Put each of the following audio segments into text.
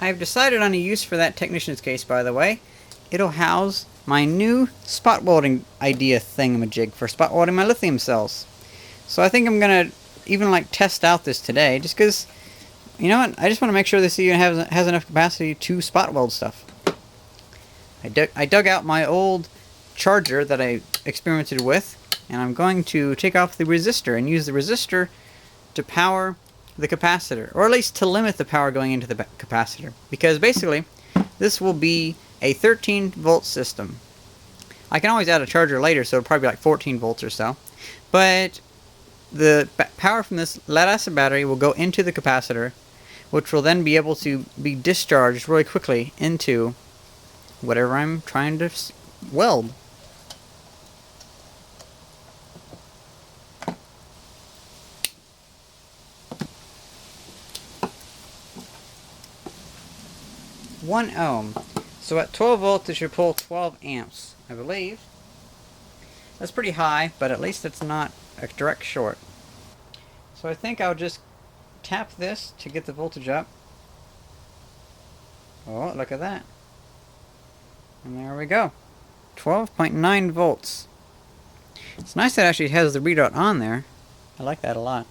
I've decided on a use for that technician's case, by the way. It'll house my new spot welding idea thingamajig for spot welding my lithium cells. So I think I'm gonna even like test out this today, just because, you know what, I just want to make sure this even has enough capacity to spot weld stuff. I dug out my old charger that I experimented with, and I'm going to take off the resistor and use the resistor to power the capacitor, or at least to limit the power going into the capacitor, because basically this will be a 13-volt system. I can always add a charger later, so it'll probably be like 14 volts or so, but the power from this lead-acid battery will go into the capacitor, which will then be able to be discharged really quickly into whatever I'm trying to weld. One ohm. So at 12 volts it should pull 12 amps, I believe. That's pretty high, but at least it's not a direct short. So I think I'll just tap this to get the voltage up. Oh, look at that. And there we go. 12.9 volts. It's nice that it actually has the readout on there. I like that a lot.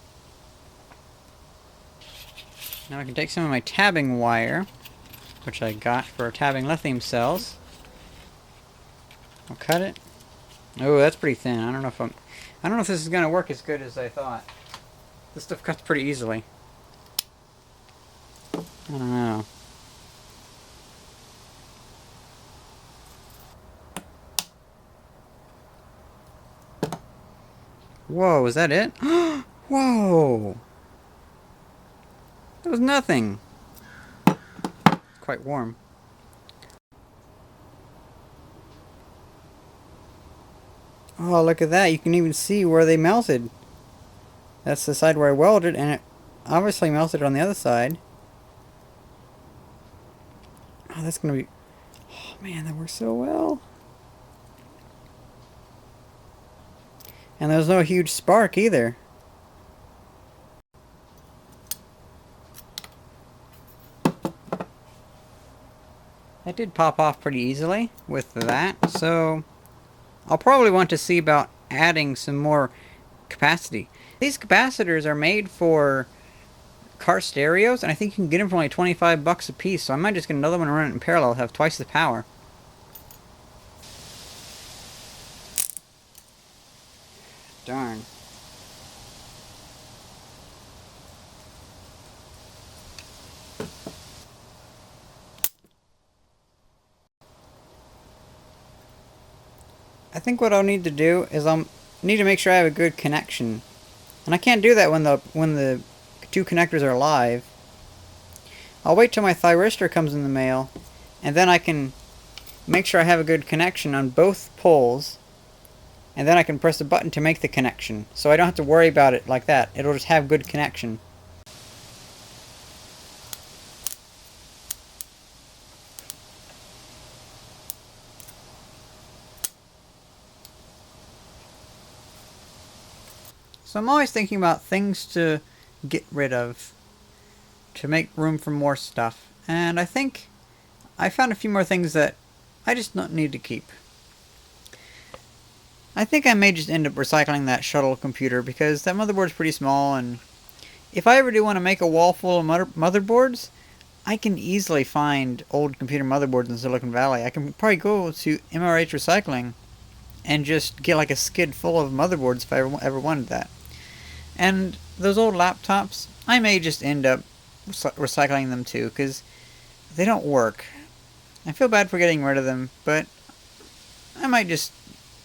Now I can take some of my tabbing wire, which I got for tabbing lithium cells. I'll cut it. Oh, that's pretty thin. I don't know if this is gonna work as good as I thought. This stuff cuts pretty easily. I don't know. Whoa, is that it? Whoa! That was nothing. It's quite warm. Oh, look at that. You can even see where they melted. That's the side where I welded, and it obviously melted on the other side. Oh, that's gonna be... Oh, man, that works so well. And there's no huge spark either. That did pop off pretty easily with that, so I'll probably want to see about adding some more capacity. These capacitors are made for car stereos, and I think you can get them for only 25 bucks a piece, so I might just get another one and run it in parallel, have twice the power. Darn. I think what I'll need to do is I'll need to make sure I have a good connection. And I can't do that when the two connectors are live. I'll wait till my thyristor comes in the mail, and then I can make sure I have a good connection on both poles, and then I can press a button to make the connection. So I don't have to worry about it like that. It'll just have good connection. So I'm always thinking about things to get rid of, to make room for more stuff. And I think I found a few more things that I just don't need to keep. I think I may just end up recycling that shuttle computer, because that motherboard's pretty small, and if I ever do want to make a wall full of motherboards, I can easily find old computer motherboards in Silicon Valley. I can probably go to MRH Recycling and just get like a skid full of motherboards if I ever wanted that. And those old laptops, I may just end up recycling them too, because they don't work. I feel bad for getting rid of them, but I might just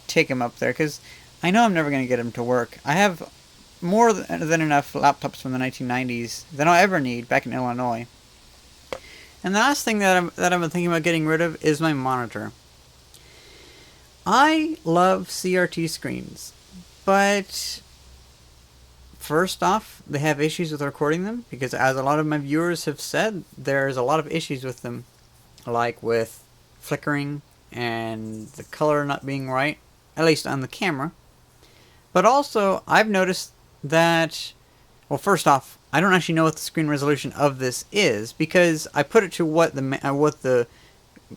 take them up there, because I know I'm never going to get them to work. I have more than enough laptops from the 1990s than I'll ever need back in Illinois. And the last thing that I've been thinking about getting rid of is my monitor. I love CRT screens, but first off, they have issues with recording them, because as a lot of my viewers have said, there's a lot of issues with them, like with flickering and the color not being right, at least on the camera. But also, I've noticed that, well, first off, I don't actually know what the screen resolution of this is, because I put it to what the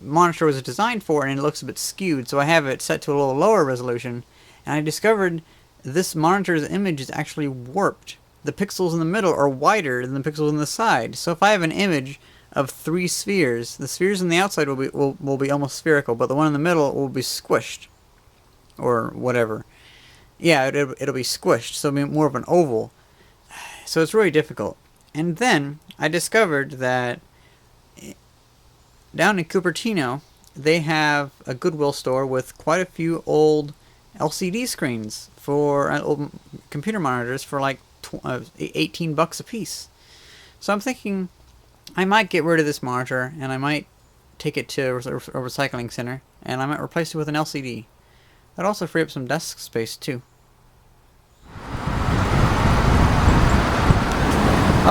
monitor was designed for, and it looks a bit skewed, so I have it set to a little lower resolution, and I discovered this monitor's image is actually warped. The pixels in the middle are wider than the pixels on the side, so if I have an image of 3 spheres, the spheres on the outside will be almost spherical, but the one in the middle will be squished, or whatever. Yeah, it'll be squished, so it'll be more of an oval. So it's really difficult. And then I discovered that down in Cupertino, they have a Goodwill store with quite a few old LCD screens for old computer monitors for like $18 a piece. So I'm thinking I might get rid of this monitor, and I might take it to a recycling center, and I might replace it with an LCD. That'd also free up some desk space too.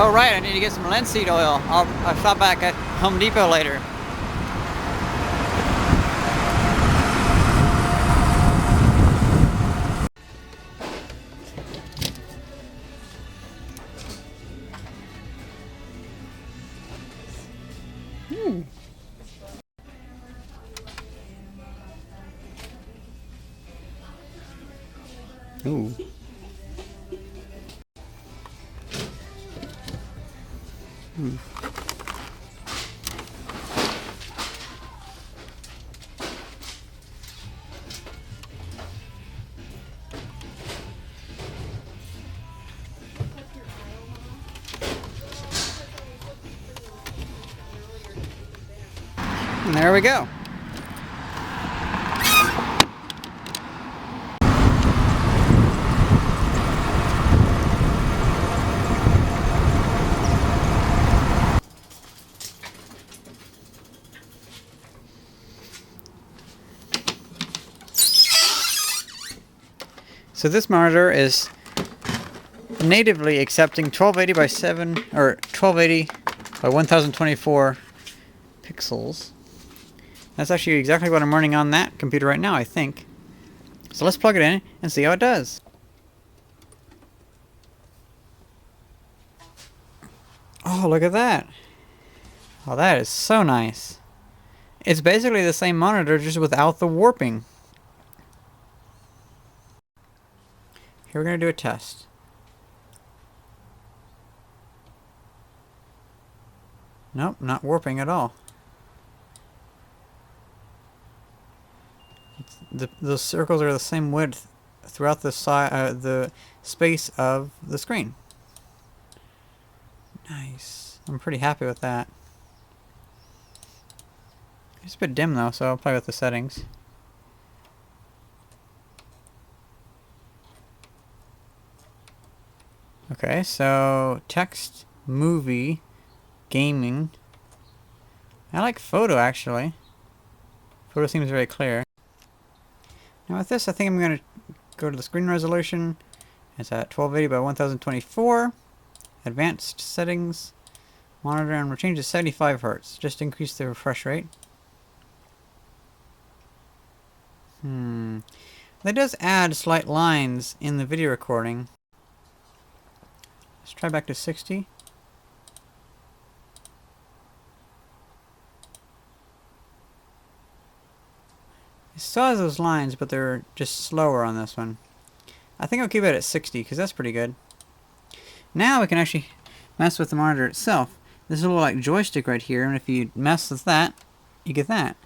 Oh right, I need to get some linseed oil. I'll stop back at Home Depot later. Ooh. And there we go. So this monitor is natively accepting 1280 by 7 or 1280 by 1024 pixels. That's actually exactly what I'm running on that computer right now, I think. So let's plug it in and see how it does. Oh, look at that. Oh, that is so nice. It's basically the same monitor, just without the warping. Here we're going to do a test. Nope, not warping at all. The circles are the same width throughout the space of the screen. Nice. I'm pretty happy with that. It's a bit dim though, so I'll play with the settings. Okay, so text, movie, gaming. I like photo actually. Photo seems very clear. Now with this, I think I'm going to go to the screen resolution. It's at 1280 by 1024. Advanced settings. Monitor, and we'll change to 75 Hz. Just increase the refresh rate. That does add slight lines in the video recording. Let's try back to 60. It still has those lines, but they're just slower on this one. I think I'll keep it at 60, because that's pretty good. Now we can actually mess with the monitor itself. There's a little like joystick right here, and if you mess with that, you get that.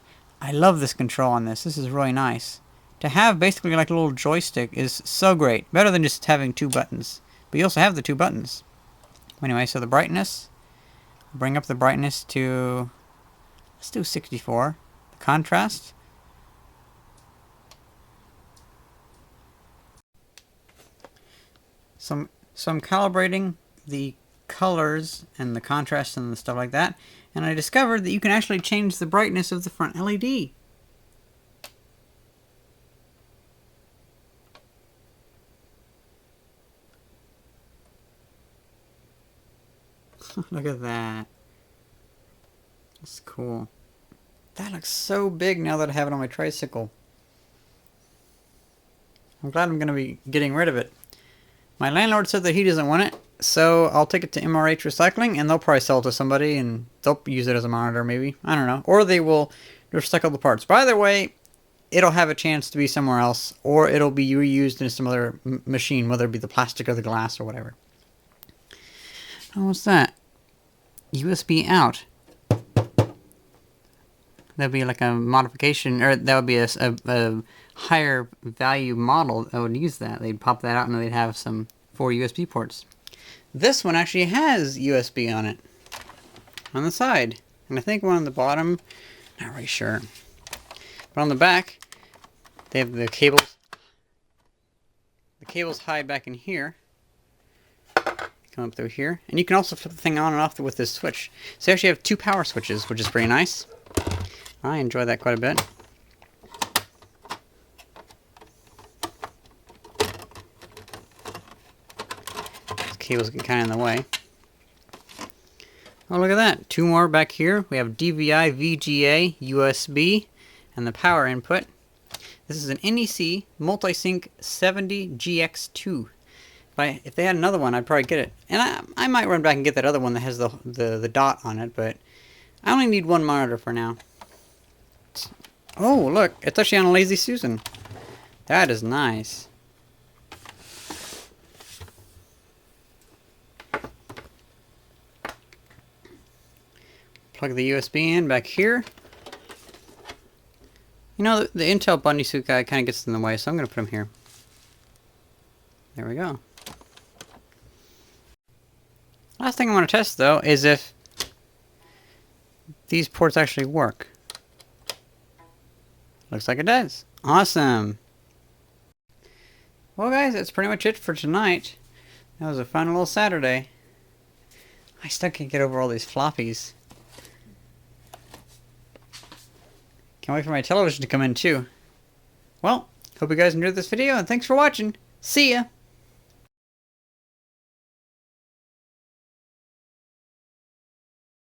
I love this control on this. This is really nice. To have basically like a little joystick is so great. Better than just having 2 buttons. But you also have the 2 buttons. Anyway, so the brightness. Bring up the brightness to, let's do 64. The contrast. So I'm calibrating the colors and the contrast and the stuff like that. And I discovered that you can actually change the brightness of the front LED. Look at that. That's cool. That looks so big now that I have it on my tricycle. I'm glad I'm going to be getting rid of it. My landlord said that he doesn't want it, So I'll take it to MRH Recycling, and they'll probably sell it to somebody, and they'll use it as a monitor, maybe. I don't know. Or they will recycle the parts. But either way, it'll have a chance to be somewhere else, or it'll be reused in some other machine, whether it be the plastic or the glass or whatever. Oh, what's that? USB out. That'd be like a modification, or that would be a higher value model that would use that. They'd pop that out and they'd have some 4 USB ports. This one actually has USB on it, on the side, and I think one on the bottom, not really sure. But on the back, they have the cables. The cables hide back in here. Come up through here, and you can also flip the thing on and off with this switch. So you actually have 2 power switches, which is pretty nice. I enjoy that quite a bit. These cables get kind of in the way. Oh, look at that. 2 more back here. We have DVI, VGA, USB, and the power input. This is an NEC Multisync 70GX2. If they had another one, I'd probably get it. And I might run back and get that other one that has the dot on it, but I only need 1 monitor for now. Oh, look, it's actually on a Lazy Susan. That is nice. Plug the USB in back here. You know, the Intel bunny suit guy kind of gets in the way, so I'm going to put him here. There we go. Last thing I want to test, though, is if these ports actually work. Looks like it does. Awesome. Well, guys, that's pretty much it for tonight. That was a fun little Saturday. I still can't get over all these floppies. Can't wait for my television to come in, too. Well, hope you guys enjoyed this video, and thanks for watching. See ya!